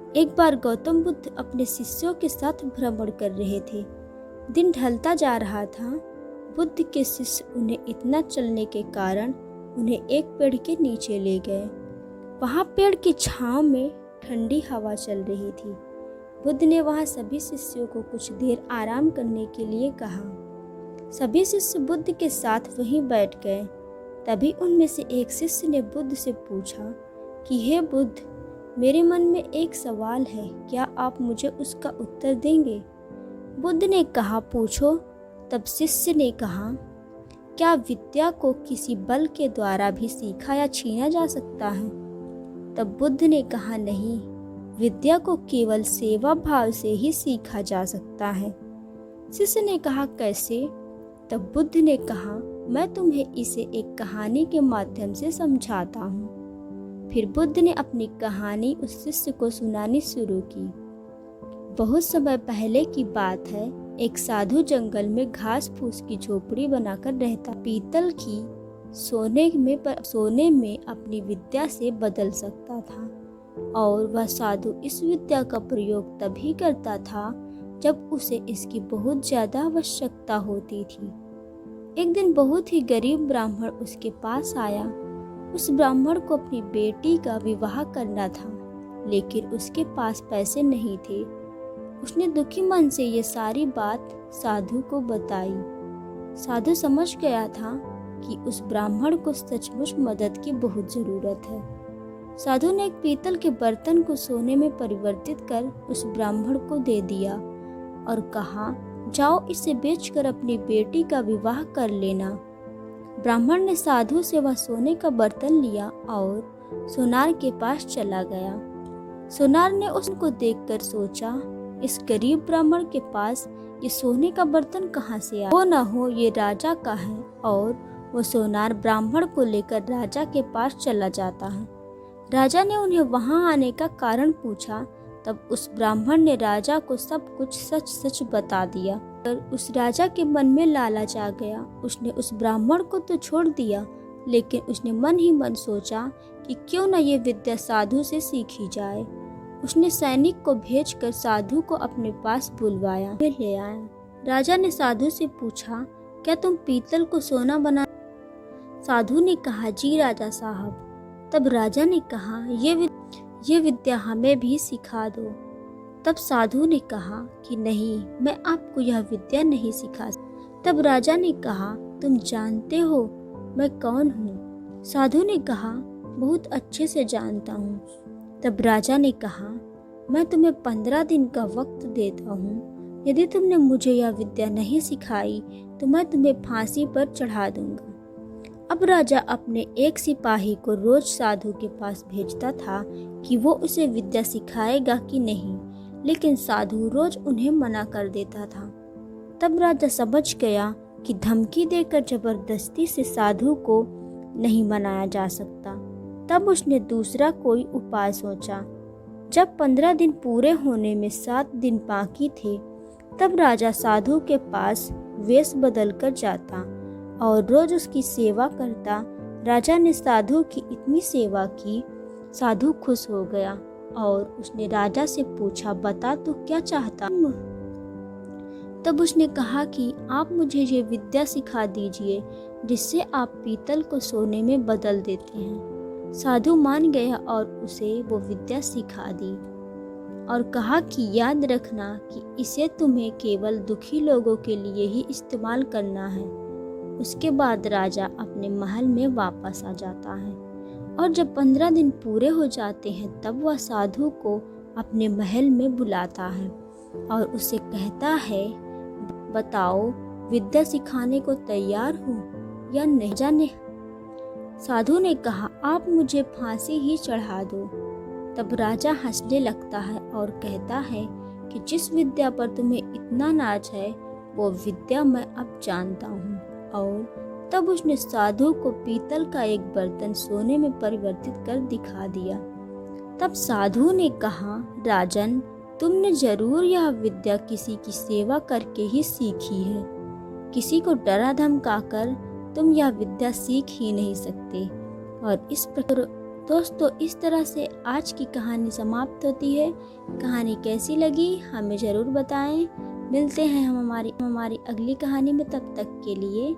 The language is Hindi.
एक बार गौतम बुद्ध अपने शिष्यों के साथ भ्रमण कर रहे थे। दिन ढलता जा रहा था। बुद्ध के शिष्य उन्हें इतना चलने के कारण उन्हें एक पेड़ के नीचे ले गए। वहाँ पेड़ की छांव में ठंडी हवा चल रही थी। बुद्ध ने वहाँ सभी शिष्यों को कुछ देर आराम करने के लिए कहा। सभी शिष्य बुद्ध के साथ वहीं बैठ गए। तभी उनमें से एक शिष्य ने बुद्ध से पूछा कि हे बुद्ध, मेरे मन में एक सवाल है, क्या आप मुझे उसका उत्तर देंगे? बुद्ध ने कहा, पूछो। तब शिष्य ने कहा, क्या विद्या को किसी बल के द्वारा भी सीखा या छीना जा सकता है? तब बुद्ध ने कहा, नहीं, विद्या को केवल सेवा भाव से ही सीखा जा सकता है। शिष्य ने कहा, कैसे? तब बुद्ध ने कहा, मैं तुम्हें इसे एक कहानी के माध्यम से समझाता हूँ। फिर बुद्ध ने अपनी कहानी उस शिष्य को सुनानी शुरू की। बहुत समय पहले की बात है। एक साधु जंगल में घास फूस की झोपड़ी बनाकर रहता। पीतल की सोने में अपनी विद्या से बदल सकता था और वह साधु इस विद्या का प्रयोग तभी करता था जब उसे इसकी बहुत ज्यादा आवश्यकता होती थी। एक दिन बहुत ही गरीब ब्राह्मण उसके पास आया। उस ब्राह्मण को अपनी बेटी का विवाह करना था, लेकिन उसके पास पैसे नहीं थे। उसने दुखी मन से ये सारी बात साधु को बताई। साधु समझ गया था कि उस ब्राह्मण को सचमुच मदद की बहुत ज़रूरत है। साधु ने एक पीतल के बर्तन को सोने में परिवर्तित कर उस ब्राह्मण को दे दिया और कहा, जाओ इसे बेचकर अपनी बेटी का विवाह कर लेना। ब्राह्मण ने साधु से वह सोने का बर्तन लिया और सोनार के पास चला गया। सोनार ने उसको देखकर सोचा, इस गरीब ब्राह्मण के पास ये सोने का बर्तन कहाँ से आया? वो न हो ये राजा का है। और वो सोनार ब्राह्मण को लेकर राजा के पास चला जाता है। राजा ने उन्हें वहां आने का कारण पूछा। तब उस ब्राह्मण ने राजा को सब कुछ सच सच बता दिया। पर उस राजा के मन में लालच आ गया। उसने उस ब्राह्मण को तो छोड़ दिया, लेकिन उसने मन ही मन सोचा कि क्यों न ये विद्या साधु से सीखी जाए। उसने सैनिक को भेजकर साधु को अपने पास बुलवाया, ले आया। राजा ने साधु से पूछा, क्या तुम पीतल को सोना बना? साधु ने कहा, जी राजा साहब। तब राजा ने कहा, ये विद्या हमें भी सिखा दो। तब साधु ने कहा कि नहीं, मैं आपको यह विद्या नहीं सिखा सकता। तब राजा ने कहा, तुम जानते हो मैं कौन हूँ? साधु ने कहा, बहुत अच्छे से जानता हूँ। तब राजा ने कहा, मैं तुम्हें 15 दिन का वक्त देता हूँ। यदि तुमने मुझे यह विद्या नहीं सिखाई तो मैं तुम्हें फांसी पर चढ़ा दूंगा। अब राजा अपने एक सिपाही को रोज साधु के पास भेजता था कि वो उसे विद्या सिखाएगा कि नहीं, लेकिन साधु रोज उन्हें मना कर देता था। तब राजा समझ गया कि धमकी देकर जबरदस्ती से साधु को नहीं मनाया जा सकता। तब उसने दूसरा कोई उपाय सोचा। जब 15 दिन पूरे होने में 7 दिन बाकी थे, तब राजा साधु के पास वेश बदल कर जाता और रोज उसकी सेवा करता। राजा ने साधु की इतनी सेवा की, साधु खुश हो गया और उसने राजा से पूछा, बता तू क्या चाहता? तब उसने कहा कि आप मुझे ये विद्या सिखा दीजिए जिससे आप पीतल को सोने में बदल देते हैं। साधु मान गया और उसे वो विद्या सिखा दी और कहा कि याद रखना कि इसे तुम्हें केवल दुखी लोगों के लिए ही इस्तेमाल करना है। उसके बाद राजा अपने महल में वापस आ जाता है और जब 15 दिन पूरे हो जाते हैं तब वह साधु को अपने महल में बुलाता है और उसे कहता है, बताओ विद्या सिखाने को तैयार हो या नहीं? साधु ने कहा, आप मुझे फांसी ही चढ़ा दो। तब राजा हंसने लगता है और कहता है कि जिस विद्या पर तुम्हें इतना नाज है वो विद्या मैं अब जानता हूँ। और तब उसने साधु को पीतल का एक बर्तन सोने में परिवर्तित कर दिखा दिया। तब साधु ने कहा, राजन, तुमने जरूर यह विद्या किसी की सेवा करके ही सीखी है। किसी को डरा धमकाकर तुम यह विद्या सीख ही नहीं सकते। और इस प्रकार दोस्तों, इस तरह से आज की कहानी समाप्त होती है। कहानी कैसी लगी हमें ज़रूर बताएं। मिलते हैं हम हमारी अगली कहानी में, तब तक के लिए